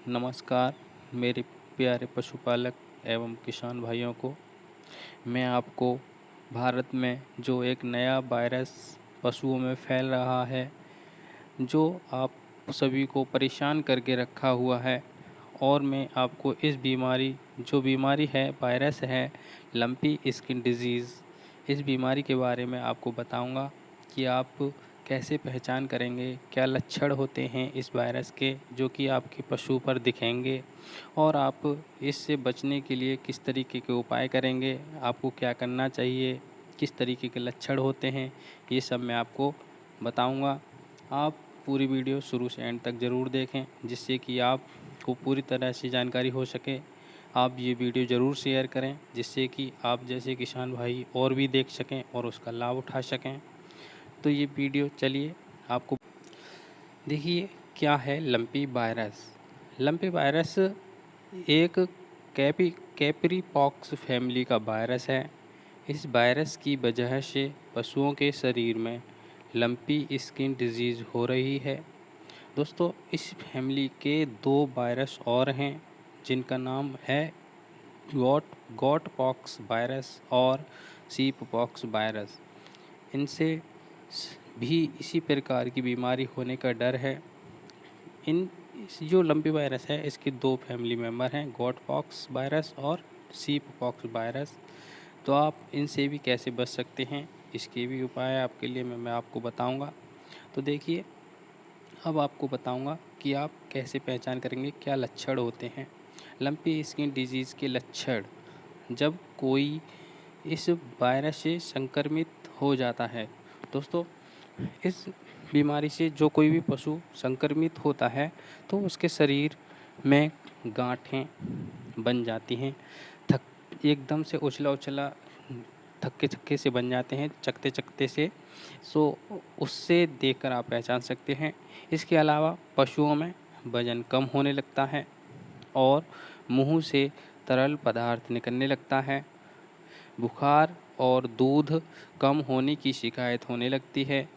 नमस्कार मेरे प्यारे पशुपालक एवं किसान भाइयों को। मैं आपको भारत में जो एक नया वायरस पशुओं में फैल रहा है, जो आप सभी को परेशान करके रखा हुआ है, और मैं आपको इस बीमारी है, वायरस है लंपी स्किन डिजीज़, इस बीमारी के बारे में आपको बताऊंगा कि आप कैसे पहचान करेंगे, क्या लक्षण होते हैं इस वायरस के जो कि आपके पशु पर दिखेंगे, और आप इससे बचने के लिए किस तरीके के उपाय करेंगे, आपको क्या करना चाहिए, किस तरीके के लक्षण होते हैं, ये सब मैं आपको बताऊंगा। आप पूरी वीडियो शुरू से एंड तक ज़रूर देखें, जिससे कि आपको पूरी तरह से जानकारी हो सके। आप ये वीडियो ज़रूर शेयर करें, जिससे कि आप जैसे किसान भाई और भी देख सकें और उसका लाभ उठा सकें। तो ये वीडियो चलिए आपको देखिए क्या है लंपी वायरस। लंपी वायरस एक कैपरी पॉक्स फैमिली का वायरस है। इस वायरस की वजह से पशुओं के शरीर में लंपी स्किन डिजीज़ हो रही है। दोस्तों, इस फैमिली के 2 वायरस और हैं, जिनका नाम है गॉट पॉक्स वायरस और शीप पॉक्स वायरस। इनसे भी इसी प्रकार की बीमारी होने का डर है। जो लंपी वायरस है, इसके 2 फैमिली मेम्बर हैं, गॉट पॉक्स वायरस और शीप पॉक्स वायरस। तो आप इनसे भी कैसे बच सकते हैं, इसके भी उपाय आपके लिए मैं आपको बताऊंगा। तो देखिए, अब आपको बताऊंगा कि आप कैसे पहचान करेंगे, क्या लक्षण होते हैं लंपी स्किन डिजीज़ के लक्षण। जब कोई इस वायरस से संक्रमित हो जाता है, दोस्तों, इस बीमारी से जो कोई भी पशु संक्रमित होता है, तो उसके शरीर में गांठें बन जाती हैं, थक एकदम से उछला-उछला थक्के-थक्के से बन जाते हैं, चकते-चकते से। सो उससे देखकर आप पहचान सकते हैं। इसके अलावा पशुओं में वज़न कम होने लगता है और मुँह से तरल पदार्थ निकलने लगता है। बुखार और दूध कम होने की शिकायत होने लगती है।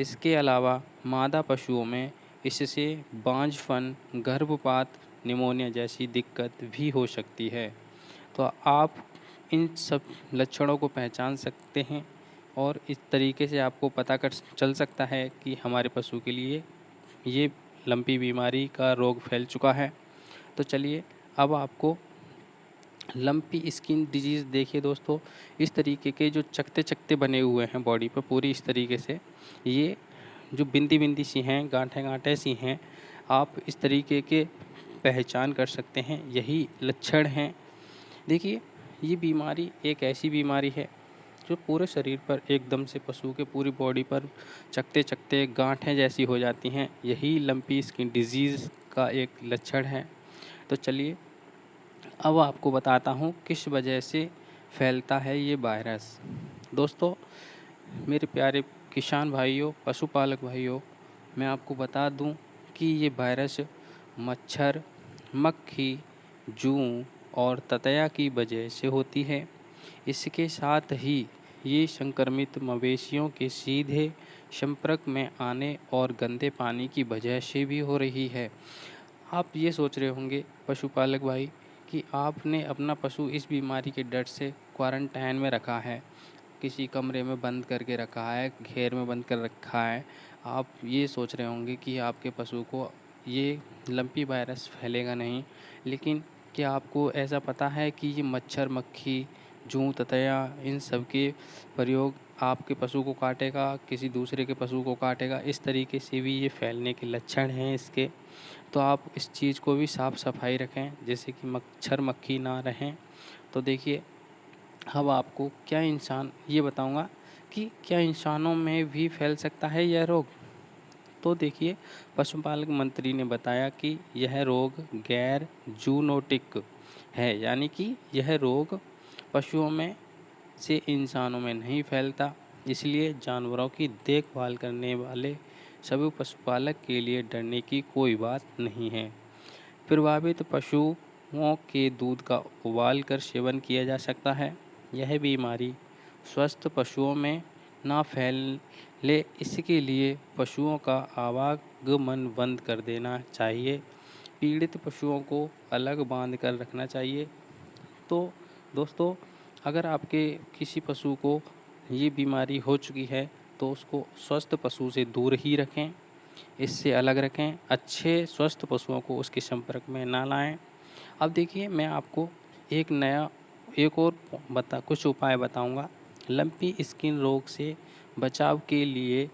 इसके अलावा मादा पशुओं में इससे बांझपन, गर्भपात, निमोनिया जैसी दिक्कत भी हो सकती है। तो आप इन सब लक्षणों को पहचान सकते हैं और इस तरीके से आपको पता कर चल सकता है कि हमारे पशु के लिए ये लंपी बीमारी का रोग फैल चुका है। तो चलिए, अब आपको लंपी स्किन डिजीज़ देखिए दोस्तों, इस तरीके के जो चकते-चकते बने हुए हैं बॉडी पे पूरी इस तरीके से, ये जो बिंदी-बिंदी सी हैं, गाँठें-गाँठें सी हैं, आप इस तरीके के पहचान कर सकते हैं, यही लक्षण हैं। देखिए, ये बीमारी एक ऐसी बीमारी है जो पूरे शरीर पर एकदम से पशु के पूरी बॉडी पर चकते-चकते गाँठें जैसी हो जाती हैं, यही लंपी स्किन डिजीज़ का एक लक्षण है। तो चलिए, अब आपको बताता हूँ किस वजह से फैलता है ये वायरस। दोस्तों, मेरे प्यारे किसान भाइयों, पशुपालक भाइयों, मैं आपको बता दूँ कि ये वायरस मच्छर, मक्खी, जूं और ततैया की वजह से होती है। इसके साथ ही ये संक्रमित मवेशियों के सीधे संपर्क में आने और गंदे पानी की वजह से भी हो रही है। आप ये सोच रहे होंगे पशुपालक भाई कि आपने अपना पशु इस बीमारी के डर से क्वारंटाइन में रखा है, किसी कमरे में बंद करके रखा है, घेर में बंद कर रखा है। आप ये सोच रहे होंगे कि आपके पशु को ये लंपी वायरस फैलेगा नहीं, लेकिन क्या आपको ऐसा पता है कि ये मच्छर, मक्खी, जूं, ततैया, इन सब के प्रयोग आपके पशु को काटेगा, किसी दूसरे के पशु को काटेगा, इस तरीके से भी ये फैलने के लक्षण हैं इसके। तो आप इस चीज़ को भी साफ़ सफाई रखें, जैसे कि मच्छर, मक्खी ना रहें। तो देखिए, अब आपको ये बताऊंगा कि क्या इंसानों में भी फैल सकता है यह रोग। तो देखिए, पशुपालक मंत्री ने बताया कि यह रोग गैर जूनोटिक है, यानी कि यह रोग पशुओं में से इंसानों में नहीं फैलता। इसलिए जानवरों की देखभाल करने वाले सभी पशुपालक के लिए डरने की कोई बात नहीं है। प्रभावित पशुओं के दूध का उबाल कर सेवन किया जा सकता है। यह बीमारी स्वस्थ पशुओं में ना फैले, इसके लिए पशुओं का आवागमन बंद कर देना चाहिए। पीड़ित पशुओं को अलग बांध कर रखना चाहिए। तो दोस्तों, अगर आपके किसी पशु को ये बीमारी हो चुकी है तो उसको स्वस्थ पशु से दूर ही रखें, इससे अलग रखें। अच्छे स्वस्थ पशुओं को उसके संपर्क में ना लाएं। अब देखिए, मैं आपको एक और कुछ उपाय बताऊंगा। लंपी स्किन रोग से बचाव के लिए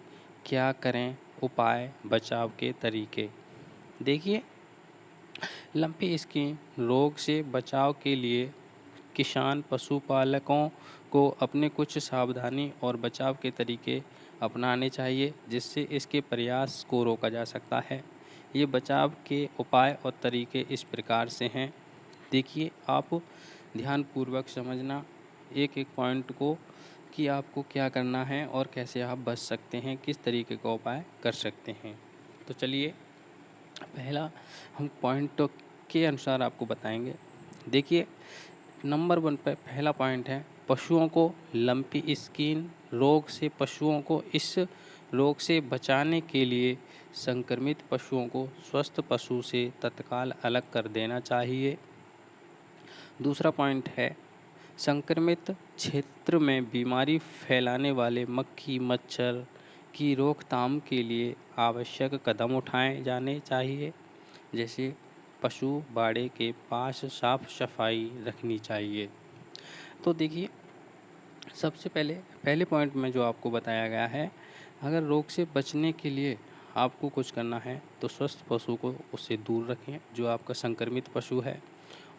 क्या करें, उपाय, बचाव के तरीके। देखिए, लंपी स्किन रोग से बचाव के लिए किसान पशुपालकों को अपने कुछ सावधानी और बचाव के तरीके अपनाने चाहिए, जिससे इसके प्रयास को रोका जा सकता है। ये बचाव के उपाय और तरीके इस प्रकार से हैं। देखिए, आप ध्यानपूर्वक समझना एक एक पॉइंट को कि आपको क्या करना है और कैसे आप बच सकते हैं, किस तरीके का उपाय कर सकते हैं। तो चलिए, पहला हम पॉइंट के अनुसार आपको बताएंगे। देखिए, नंबर 1 पे पहला पॉइंट है, पशुओं को लंपी स्किन रोग से पशुओं को इस रोग से बचाने के लिए संक्रमित पशुओं को स्वस्थ पशु से तत्काल अलग कर देना चाहिए। दूसरा पॉइंट है, संक्रमित क्षेत्र में बीमारी फैलाने वाले मक्खी मच्छर की रोकथाम के लिए आवश्यक कदम उठाए जाने चाहिए, जैसे पशु बाड़े के पास साफ सफाई रखनी चाहिए। तो देखिए, सबसे पहले पॉइंट में जो आपको बताया गया है, अगर रोग से बचने के लिए आपको कुछ करना है तो स्वस्थ पशु को उससे दूर रखें जो आपका संक्रमित पशु है।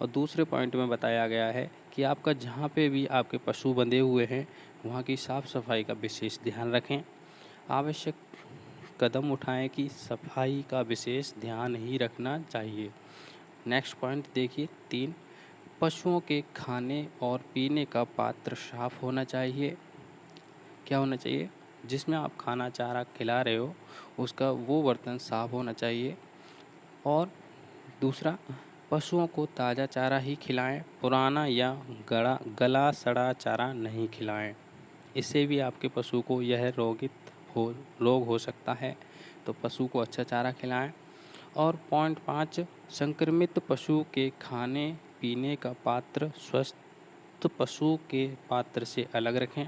और दूसरे पॉइंट में बताया गया है कि आपका जहाँ पे भी आपके पशु बंधे हुए हैं वहाँ की साफ सफाई का विशेष ध्यान रखें। आवश्यक कदम उठाएं कि सफाई का विशेष ध्यान ही रखना चाहिए। नेक्स्ट पॉइंट देखिए 3, पशुओं के खाने और पीने का पात्र साफ होना चाहिए। क्या होना चाहिए? जिसमें आप खाना चारा खिला रहे हो उसका वो बर्तन साफ होना चाहिए। और दूसरा, पशुओं को ताज़ा चारा ही खिलाएं, पुराना या गला सड़ा चारा नहीं खिलाएं। इससे भी आपके पशु को यह रोग हो सकता है। तो पशु को अच्छा चारा खिलाएं। और पॉइंट 5, संक्रमित पशु के खाने पीने का पात्र स्वस्थ पशु के पात्र से अलग रखें।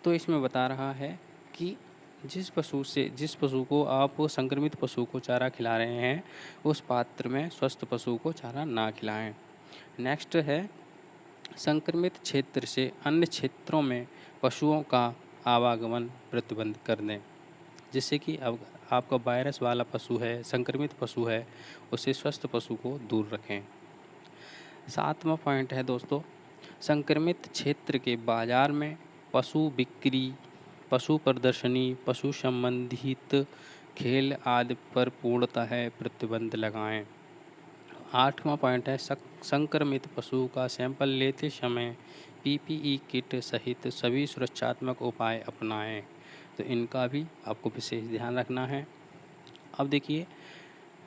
तो इसमें बता रहा है कि जिस पशु को आप संक्रमित पशु को चारा खिला रहे हैं उस पात्र में स्वस्थ पशु को चारा ना खिलाएं। नेक्स्ट है, संक्रमित क्षेत्र से अन्य क्षेत्रों में पशुओं का आवागमन प्रतिबंध कर दें, जिससे कि अब आपका वायरस वाला पशु है, संक्रमित पशु है, उससे स्वस्थ पशु को दूर रखें। 7वां पॉइंट है दोस्तों, संक्रमित क्षेत्र के बाजार में पशु बिक्री, पशु प्रदर्शनी, पशु संबंधित खेल आदि पर पूर्णतः प्रतिबंध लगाएं। 8वां पॉइंट है, संक्रमित पशु का सैंपल लेते समय पीपीई किट सहित सभी सुरक्षात्मक उपाय अपनाएं। तो इनका भी आपको विशेष ध्यान रखना है। अब देखिए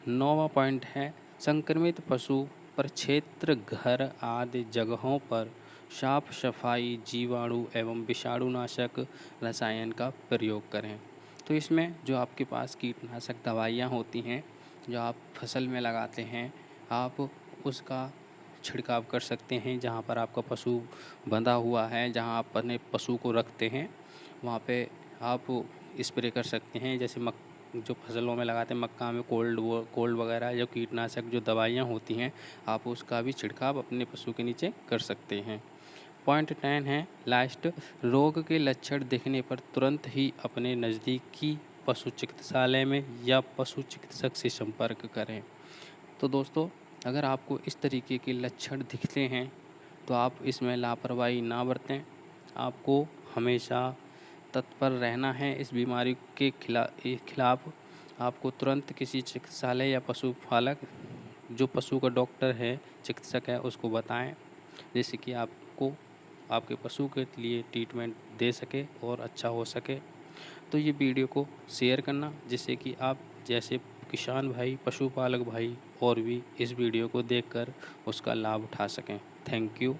9वां पॉइंट है, संक्रमित पशु प्रक्षेत्र घर आदि जगहों पर साफ सफाई, जीवाणु एवं विषाणुनाशक रसायन का प्रयोग करें। तो इसमें जो आपके पास कीटनाशक दवाइयाँ होती हैं जो आप फसल में लगाते हैं, आप उसका छिड़काव कर सकते हैं। जहाँ पर आपका पशु बंधा हुआ है, जहाँ आप अपने पशु को रखते हैं वहाँ पे आप स्प्रे कर सकते हैं। जैसे जो फसलों में लगाते हैं मक्का में कोल्ड वगैरह जो कीटनाशक जो दवाइयाँ होती हैं, आप उसका भी छिड़काव अपने पशु के नीचे कर सकते हैं। पॉइंट 10 है लास्ट, रोग के लक्षण दिखने पर तुरंत ही अपने नज़दीकी पशु चिकित्सालय में या पशु चिकित्सक से संपर्क करें। तो दोस्तों, अगर आपको इस तरीके के लक्षण दिखते हैं तो आप इसमें लापरवाही ना बरतें। आपको हमेशा तत्पर रहना है। इस बीमारी के खिलाफ आपको तुरंत किसी चिकित्सालय या पशुपालक जो पशु का डॉक्टर है, चिकित्सक है, उसको बताएं, जिससे कि आपको आपके पशु के लिए ट्रीटमेंट दे सके और अच्छा हो सके। तो ये वीडियो को शेयर करना जिससे कि आप जैसे किसान भाई, पशुपालक भाई और भी इस वीडियो को देखकर उसका लाभ उठा सकें। Thank you.